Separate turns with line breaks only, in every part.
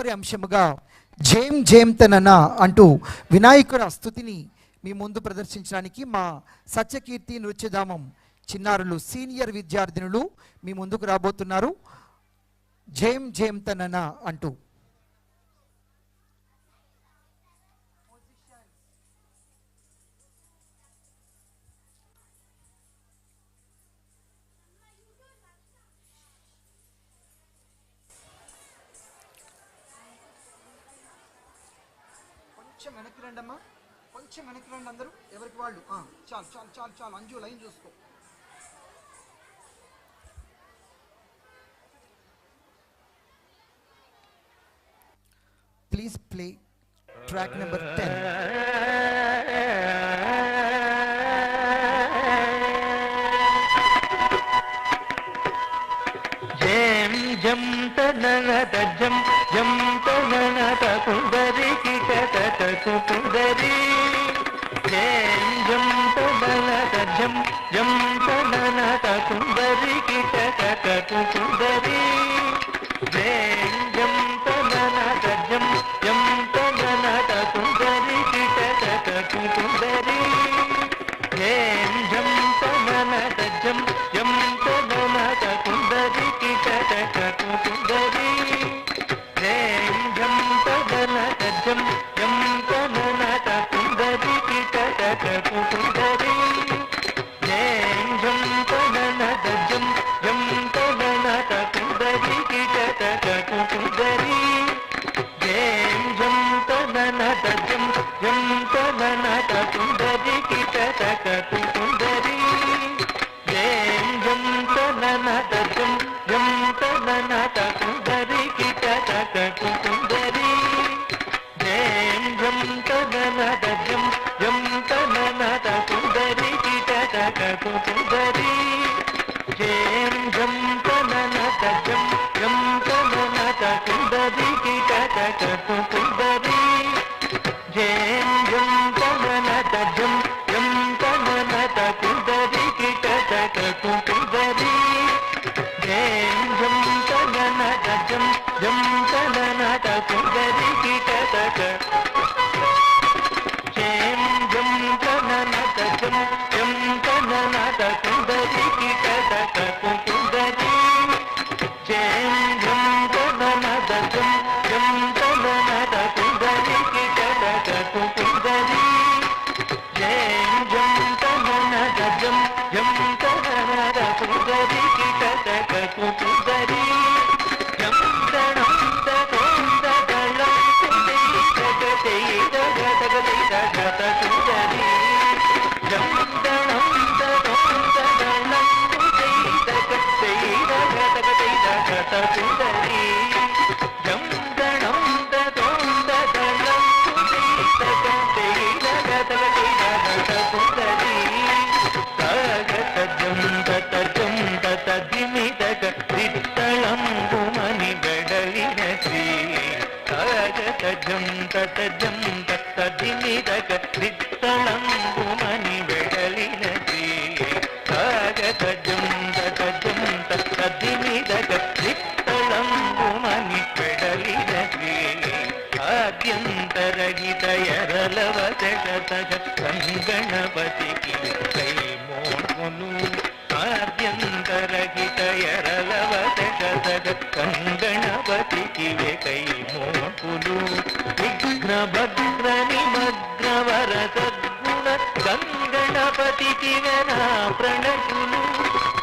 తదుపరి అంశముగా జేం జేం తనన అంటూ వినాయకుల స్తుతిని మీ ముందు ప్రదర్శించడానికి మా సత్యకీర్తి నృత్యధామం చిన్నారులు సీనియర్ విద్యార్థినులు మీ ముందుకు రాబోతున్నారు. జేం జేం తనన అంటూ కొంచెం వెనక్కి రండి అమ్మా, కొంచెం వెనక్కి రండి అందరూ, ఎవరికి వాళ్ళు. చాలు చాలు చాలు చాలు, అంజు లైన్ చూసుకో. Please play track number 10.
జం తనన జం జం తనన కుందరి కిట కుందరి జం జం తనన జం జం తనన కుందరి కిట కుందరి జం జం తనన జం జం తనన కుందరి కిట కుందరి జం జం తనన జం జం తనన కుందరి కిట కుందరి జం జం తనన జం జం తనన కుందరి కిట కుందరి జం జం తనన జం జం తనన కుందరి కిట కుందరి జం జం తనన జం జం తనన కుందరి కిట కుందరి జం జం తనన జం జం తనన కుందరి కిట కుందరి జం జం తనన జం జం తనన కుందరి కిట కుందరి జం జం తనన జం జం తనన కుందరి కిట కుందరి జం జం తనన జం జం తనన కుందరి కిట కుందరి జం జం తనన జం జం తనన కుందరి కిట జం జం తనన జం జం తనన కుందరి కిట కుందరి జం జం తనన జం జం తనన కుందరి కిట కుందరి జం జం తనన జం జం తనన కుందరి కిట కుందరి జం తనం తోంద దళం కుందరి కుందరి జం తనం తోంద దళం కుందరి జం తనం తోంద దళం కుందరి జం తజం తదిమి దిట్టళంబుమని వెడలిన శ్రీ జం తజం తదిమి దిట్టళంబుమని వెడలిన శ్రీ జం తజం తదిమి దిట్టళంబుమని వెడలిన శ్రీ ఆద్యంతరహిత ఎరలవ జగతగ సంగణపతికి కై మోహను ఆద్యంతరహిత ఎరలవ జగతగ సంగణపతికి కై మోహులు విఘ్న భద్ర నిమగ్నవర సద్గుణ గంగణపతికి నా ప్రణతులు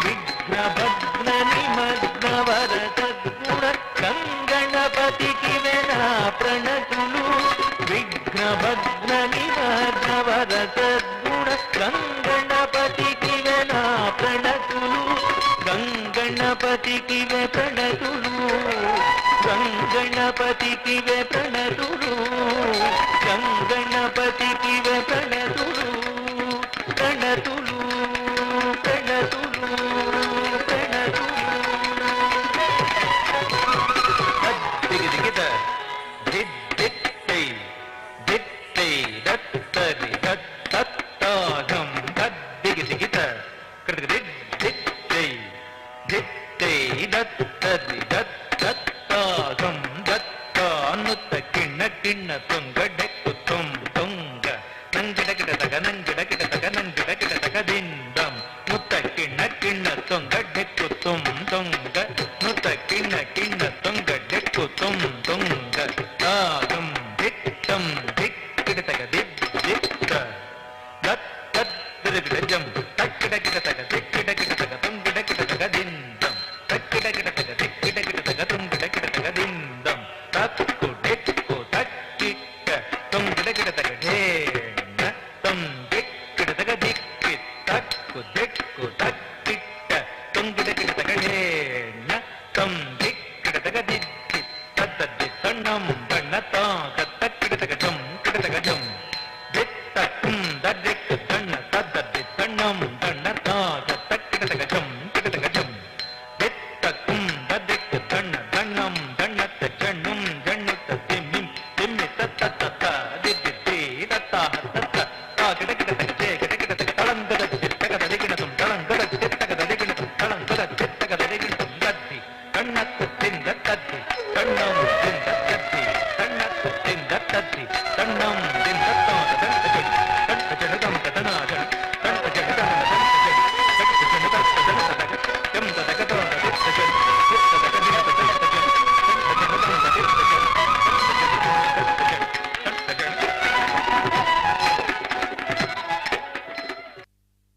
విఘ్న భద్ర నిమగ్నవర సద్గుణ గంగణపతికి నా ప్రణతులు విఘ్న భద్ర నిమగ్నవర సద్గుణ గంగణపతికి నా ప్రణతులు గంగణపతికి ప్రణతులు గంగణపతికి ప్రణతులు గంగణపతికి ప్రణతులు ప్రణతులు ప్రణతులు ప్రణతులు దిగిదిగిత దిట్టై దిట్టై దత్తరి దత్తాగం దిగిదిగిత దిట్టై దిట్టై దత్తరి దత్తాగం దత్తా ಕಿಣ್ಣ ತುಂಗ ಡೆಕ್ಕು ತುಂಗ ನಂಗಿಡ ಗಿಡದಗ ನಂಗಿಡ ಗಿಡದಗ ದಿಂದಂ ಮುತ್ತ ಕಿಣ್ಣ ತುಂಗ ಡೆಕ್ಕು ತುಂಗ ಮುತ್ತ ಕಿಣ್ಣ ತುಂಗ ಡೆಕ್ಕು ತುಂಗ ತಾಗಂ ದಿಟ್ಟಂ ದಿಕ್ಕಿಡತಗ ದಿತ್ತ ದತ್ ದತ್ ದಿರಗಿಡಜಂ ತಕ್ಕಿಡ ಗಿಡತಗ ದಿಕ್ಕಿಡ ಗಿಡತಗ ತುಂಗಿಡ ಗಿಡತಗ ದಿಂದಂ ತಕ್ಕಿಡ ಗಿಡತಗ ದಿಕ್ಕಿಡ ಗಿಡತಗ ತುಂಗಿಡ ಗಿಡತಗ ದಿಂದಂ ತಕ್ಕು ಡೆಕ್ಕು ತಕ್ಕಿಟ್ಟ ತುಂಗಿಡ ಗಿಡತಗ ಢೇಣ ತಂ ದಿಕ್ಕಿಡತಗ ದಿಕ್ಕಿ ತಕ್ಕು ಡೆಕ್ಕು ತಕ್ಕಿಟ್ಟ ತುಂಗಿಡ ಗಿಡತಗ ಢೇಣ ತಂ ದಿಕ್ಕಿಡತಗ ದಿಕ್ಕಿ ತದ್ದದ್ದಿ ತಣ್ಣಂ